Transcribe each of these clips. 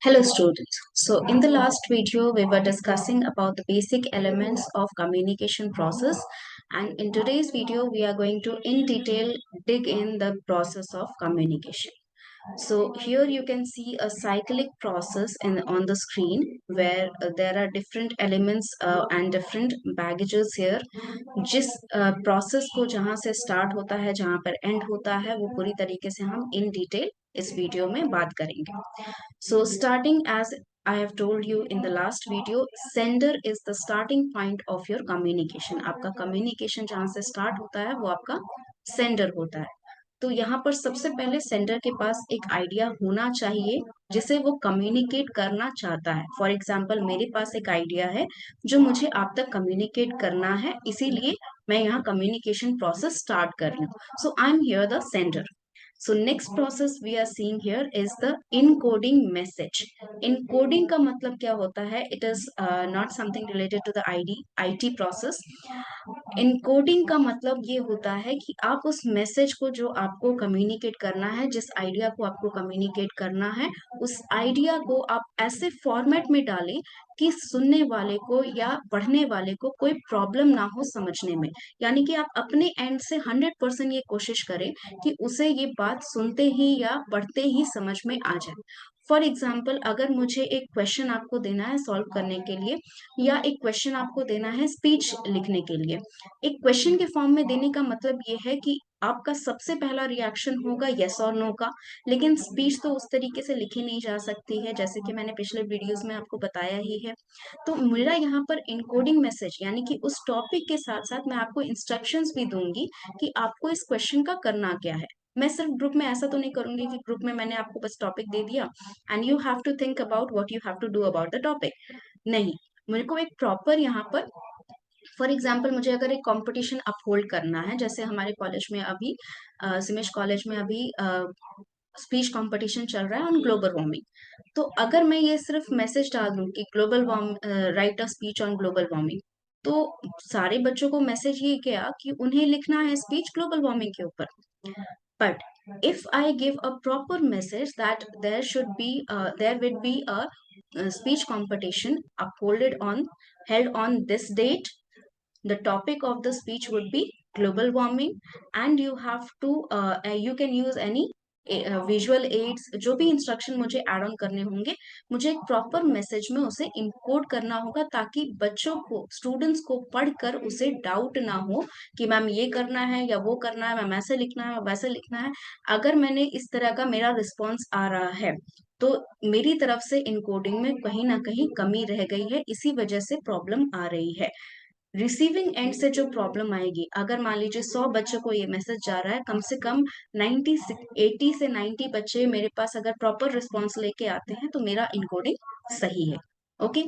Hello students. So in the last video we were discussing about the basic elements of communication process, and in today's video we are going to in detail dig in the process of communication. So here you can see a cyclic process on the screen where there are different elements and different baggages here. जिस process को जहां से start होता है जहां पर and होता है वो पूरी तरीके से हम इन डिटेल इस वीडियो में बात करेंगे. So starting as I have told you in the last video, sender is the starting point of your communication. आपका communication जहाँ से start होता है वो आपका sender होता है. तो यहाँ पर सबसे पहले सेंडर के पास एक आइडिया होना चाहिए जिसे वो कम्युनिकेट करना चाहता है. फॉर एग्जाम्पल मेरे पास एक आइडिया है जो मुझे आप तक कम्युनिकेट करना है, इसीलिए मैं यहाँ कम्युनिकेशन प्रोसेस स्टार्ट कर रही हूँ. So I am here the sender. So next process we are seeing here is the encoding message. Encoding का मतलब क्या होता है? It is not something related to the IT process. Encoding का मतलब ये होता है कि आप उस मैसेज को जो आपको कम्युनिकेट करना है, जिस आइडिया को आपको कम्युनिकेट करना है, उस आइडिया को आप ऐसे फॉर्मेट में डालें कि सुनने वाले को या पढ़ने वाले को कोई प्रॉब्लम ना हो समझने में. यानी कि आप अपने एंड से 100% ये कोशिश करें कि उसे ये बात सुनते ही या पढ़ते ही समझ में आ जाए. फॉर एग्जाम्पल अगर मुझे एक क्वेश्चन आपको देना है सॉल्व करने के लिए, या एक क्वेश्चन आपको देना है स्पीच लिखने के लिए, एक क्वेश्चन के फॉर्म में देने का मतलब ये है कि आपका सबसे पहला रिएक्शन होगा यस और नो का. लेकिन स्पीच तो उस तरीके से लिखी नहीं जा सकती है जैसे कि मैंने पिछले वीडियोस में आपको बताया ही है. तो मेरा यहाँ पर इनकोडिंग मैसेज यानी कि उस टॉपिक के साथ साथ मैं आपको इंस्ट्रक्शंस भी दूंगी कि आपको इस क्वेश्चन का करना क्या है. मैं सिर्फ ग्रुप में ऐसा तो नहीं करूंगी कि ग्रुप में मैंने आपको बस टॉपिक दे दिया and you have to think about what you have to do about the topic. नहीं, मेरे को एक प्रॉपर यहाँ पर फॉर एग्जाम्पल मुझे अगर एक कंपटीशन अपहोल्ड करना है, जैसे हमारे कॉलेज में अभी सिमेश कॉलेज में अभी स्पीच कंपटीशन चल रहा है ऑन ग्लोबल वार्मिंग. तो अगर मैं ये सिर्फ मैसेज डाल दूं कि global warm right a speech on global warming, तो सारे बच्चों को मैसेज ये गया कि उन्हें लिखना है स्पीच ग्लोबल वार्मिंग के ऊपर. But if I give a proper message that there would be a speech competition upholded on held on this date, the topic of the speech would be global warming, and you have to you can use any visual aids, जो भी instruction मुझे add on करने होंगे, मुझे एक proper message में उसे encode करना होगा ताकि बच्चों को स्टूडेंट्स को पढ़कर उसे डाउट ना हो कि मैम ये करना है या वो करना है, मैम ऐसे लिखना है वैसे लिखना है. अगर मैंने इस तरह का मेरा रिस्पॉन्स आ रहा है तो मेरी तरफ से इनकोडिंग में कहीं ना कहीं कमी रह गई है, इसी वजह से प्रॉब्लम आ रही है. रिसीविंग एंड से जो प्रॉब्लम आएगी, अगर मान लीजिए 100 बच्चों को ये मैसेज जा रहा है, कम से कम 90 80 से 90 बच्चे मेरे पास अगर प्रॉपर रिस्पॉन्स लेके आते हैं तो मेरा इनकोडिंग सही है. Okay.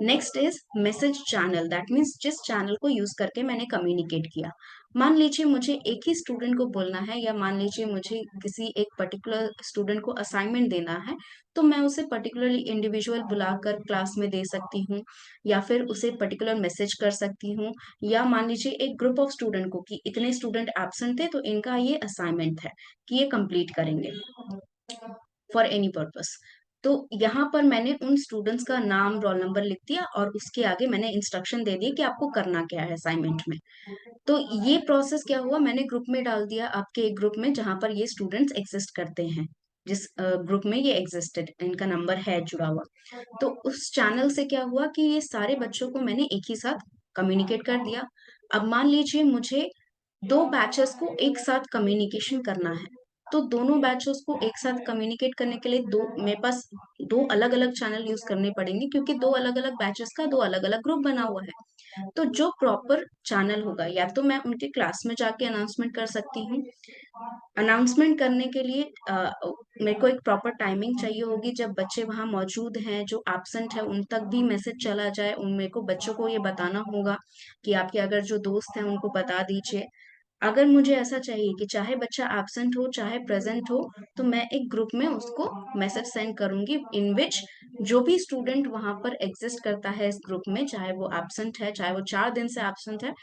Next is message channel. That means जिस चैनल को यूज करके मैंने कम्युनिकेट किया. मान लीजिए मुझे एक ही स्टूडेंट को बोलना है, या मान लीजिए मुझे किसी एक पर्टिकुलर स्टूडेंट को असाइनमेंट देना है, तो मैं उसे पर्टिकुलरली इंडिविजुअल बुलाकर क्लास में दे सकती हूँ, या फिर उसे पर्टिकुलर मैसेज कर सकती हूँ, या मान लीजिए एक ग्रुप ऑफ स्टूडेंट को कि इतने स्टूडेंट एब्सेंट थे तो इनका ये असाइनमेंट है कि ये कंप्लीट करेंगे फॉर एनी पर्पस. तो यहाँ पर मैंने उन स्टूडेंट्स का नाम रोल नंबर लिख दिया और उसके आगे मैंने इंस्ट्रक्शन दे दिए कि आपको करना क्या है असाइनमेंट में. तो ये प्रोसेस क्या हुआ, मैंने ग्रुप में डाल दिया, आपके एक ग्रुप में जहां पर ये स्टूडेंट्स एग्जिस्ट करते हैं, जिस ग्रुप में ये एग्जिस्टेड इनका नंबर है जुड़ा हुआ. तो उस चैनल से क्या हुआ कि ये सारे बच्चों को मैंने एक ही साथ कम्युनिकेट कर दिया. अब मान लीजिए मुझे दो बैचेस को एक साथ कम्युनिकेशन करना है, तो दोनों बैचेस को एक साथ कम्युनिकेट करने के लिए दो मेरे पास दो अलग अलग चैनल यूज करने पड़ेंगे, क्योंकि दो अलग अलग बैचेस का दो अलग अलग ग्रुप बना हुआ है. तो जो प्रॉपर चैनल होगा, या तो मैं उनके क्लास में जाके अनाउंसमेंट कर सकती हूँ. अनाउंसमेंट करने के लिए मेरे को एक प्रॉपर टाइमिंग चाहिए होगी जब बच्चे वहां मौजूद हैं, जो एब्सेंट है उन तक भी मैसेज चला जाए. उन मेरे को बच्चों को ये बताना होगा कि आपके अगर जो दोस्त हैं उनको बता दीजिए. अगर मुझे ऐसा चाहिए कि चाहे बच्चा एब्सेंट हो चाहे प्रेजेंट हो, तो मैं एक ग्रुप में उसको मैसेज सेंड करूंगी इन विच जो भी स्टूडेंट वहां पर एग्जिस्ट करता है इस ग्रुप में, चाहे वो एब्सेंट है चाहे वो 4 दिन से एब्सेंट है,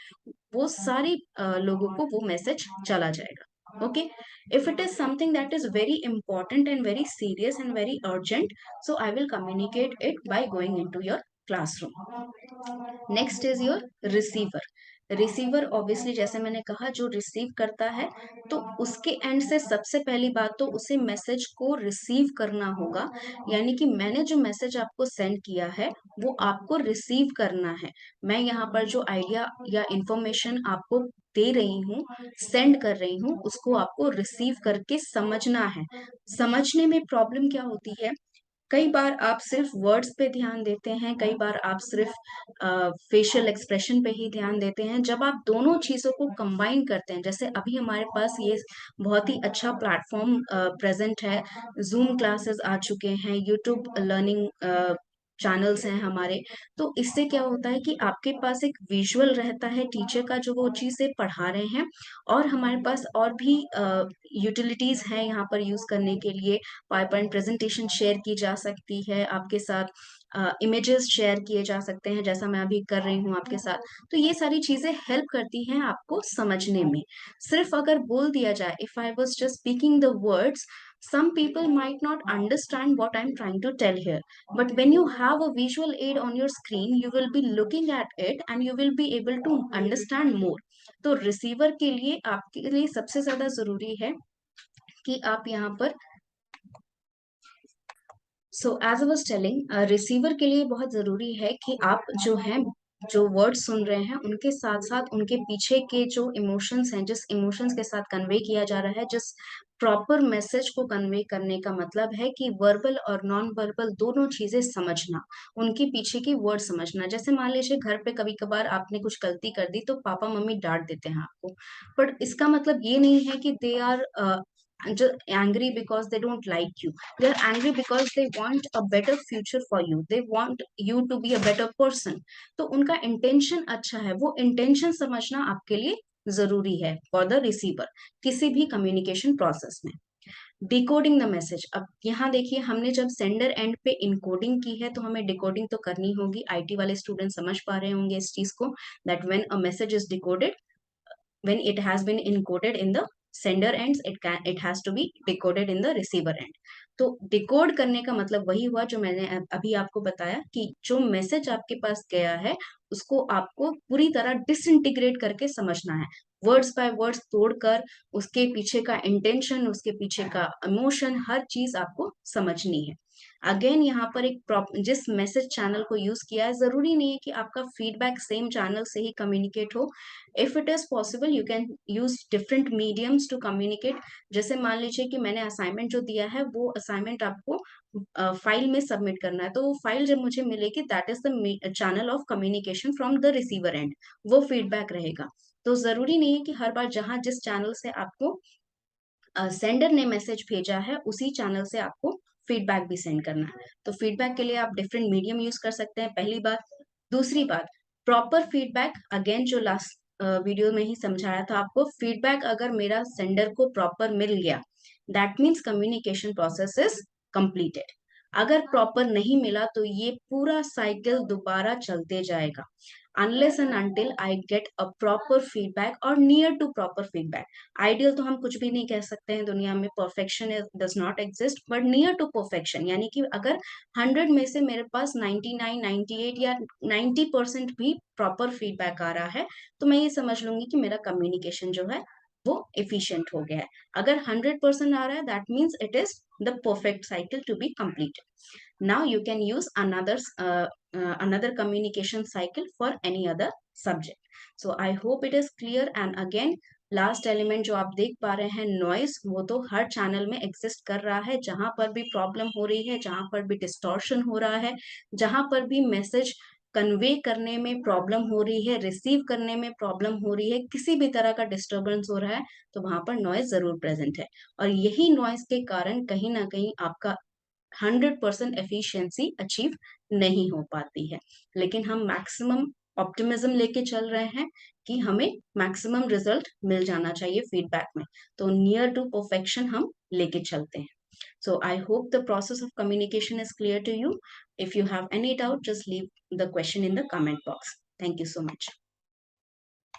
वो सारी लोगों को वो मैसेज चला जाएगा. Okay, if it is something that is very important and very serious and very urgent, so I will communicate it by going into your classroom. Next is your receiver. Receiver obviously जैसे मैंने कहा जो receive करता है, तो उसके and से सबसे पहली बात तो उसे मैसेज को रिसीव करना होगा, यानी कि मैंने जो मैसेज आपको सेंड किया है वो आपको रिसीव करना है। मैं यहाँ पर जो आइडिया या इंफॉर्मेशन आपको दे रही हूँ, सेंड कर रही हूँ, उसको आपको रिसीव करके समझना है। समझने में प्रॉब्लम क्या होती है, कई बार आप सिर्फ वर्ड्स पे ध्यान देते हैं, कई बार आप सिर्फ फेशियल एक्सप्रेशन पे ही ध्यान देते हैं। जब आप दोनों चीजों को कंबाइन करते हैं, जैसे अभी हमारे पास ये बहुत ही अच्छा प्लेटफॉर्म प्रेजेंट है, जूम क्लासेस आ चुके हैं, यूट्यूब लर्निंग चैनल्स हैं हमारे। तो इससे क्या होता है कि आपके पास एक विजुअल रहता है टीचर का जो वो चीजें पढ़ा रहे हैं, और हमारे पास और भी यूटिलिटीज हैं यहाँ पर यूज करने के लिए। पावर पॉइंट प्रेजेंटेशन शेयर की जा सकती है आपके साथ, इमेजेस शेयर किए जा सकते हैं जैसा मैं अभी कर रही हूँ आपके साथ। तो ये सारी चीजें हेल्प करती हैं आपको समझने में। सिर्फ अगर बोल दिया जाए, if I was just speaking the words, some people might not understand what I'm trying to tell here, but when you have a visual aid on your screen, you will be looking at it and you will be able to understand more. तो receiver के लिए आपके लिए सबसे ज्यादा जरूरी है कि आप यहाँ पर, so as I was telling, receiver के लिए बहुत जरूरी है कि आप जो हैं, जो वर्ड सुन रहे हैं उनके साथ साथ उनके पीछे के जो इमोशंस हैं, जिस इमोशंस के साथ कन्वे किया जा रहा है, जिस प्रॉपर मैसेज को कन्वे करने का मतलब है कि वर्बल और नॉन वर्बल दोनों चीजें समझना, उनके पीछे की वर्ड समझना। जैसे मान लीजिए घर पे कभी कभार आपने कुछ गलती कर दी तो पापा मम्मी डांट देते हैं आपको, पर इसका मतलब ये नहीं है कि they are angry because they don't like you. They are angry because they want a better future for you, they want you to be a better person. तो उनका इंटेंशन अच्छा है, वो इंटेंशन समझना आपके लिए जरूरी है फॉर द रिसीवर किसी भी कम्युनिकेशन प्रोसेस में। डिकोडिंग द मैसेज, अब यहाँ देखिए, हमने जब सेंडर एंड पे इनकोडिंग की है तो हमें डिकोडिंग तो करनी होगी। आईटी वाले स्टूडेंट समझ पा रहे होंगे इस चीज को, that when a message is decoded, when it has been encoded in the sender ends, it has to be decoded in the receiver end. तो डिकोड करने का मतलब वही हुआ जो मैंने अभी आपको बताया, कि जो मैसेज आपके पास गया है उसको आपको पूरी तरह डिसइंटीग्रेट करके समझना है, वर्ड्स बाय वर्ड्स तोड़कर, उसके पीछे का इंटेंशन, उसके पीछे का इमोशन, हर चीज आपको समझनी है। अगेन यहाँ पर जिस मैसेज चैनल को यूज किया है, जरूरी नहीं है कि आपका फीडबैक सेम चैनल से ही कम्युनिकेट हो। If it is possible you can use different mediums to communicate. जैसे मान लीजिए कि मैंने असाइनमेंट जो दिया है वो असाइनमेंट आपको फाइल में सबमिट करना है, तो वो फाइल जब मुझे मिलेगी, that is the channel of communication from the receiver and, वो फीडबैक रहेगा। तो जरूरी नहीं है कि हर बार जहां जिस चैनल से आपको सेंडर ने मैसेज भेजा है उसी चैनल से आपको फीडबैक भी सेंड करना है। तो फीडबैक के लिए आप डिफरेंट मीडियम यूज कर सकते हैं, पहली बात। दूसरी बात, प्रॉपर फीडबैक, अगेन जो लास्ट वीडियो में ही समझाया था आपको, फीडबैक अगर मेरा सेंडर को प्रॉपर मिल गया, that means communication process is completed. अगर प्रॉपर नहीं मिला तो ये पूरा साइकिल दोबारा चलते जाएगा, unless and until I get a proper feedback और near to proper feedback. Ideal तो हम कुछ भी नहीं कह सकते हैं दुनिया में, perfection does not exist, but near to perfection, यानी कि अगर 100 में से मेरे पास 99, 98 या 90% भी प्रॉपर फीडबैक आ रहा है, तो मैं ये समझ लूंगी कि मेरा कम्युनिकेशन जो है वो एफिशिएंट हो गया है। अगर 100% आ रहा है, that means it is the perfect cycle to be completed. Now you can use another communication cycle for any other subject. So I hope it is clear. And again, last element जो आप देख पा रहे हैं, noise, वो तो हर channel में exist कर रहा है। जहां पर भी प्रॉब्लम हो रही है, जहां पर भी डिस्टॉर्शन हो रहा है, जहां पर भी मैसेज कन्वे करने में प्रॉब्लम हो रही है, रिसीव करने में प्रॉब्लम हो रही है, किसी भी तरह का डिस्टर्बेंस हो रहा है, तो वहां पर नॉइज जरूर प्रेजेंट है। और यही नॉइज के कारण कहीं ना कहीं आपका 100% एफिशिएंसी अचीव नहीं हो पाती है। लेकिन हम मैक्सिमम ऑप्टिमिज्म लेके चल रहे हैं कि हमें मैक्सिमम रिजल्ट मिल जाना चाहिए फीडबैक में, तो नियर टू परफेक्शन हम लेके चलते हैं। So I hope the process of communication is clear to you. If you have any doubt, just leave the question in the comment box. Thank you so much.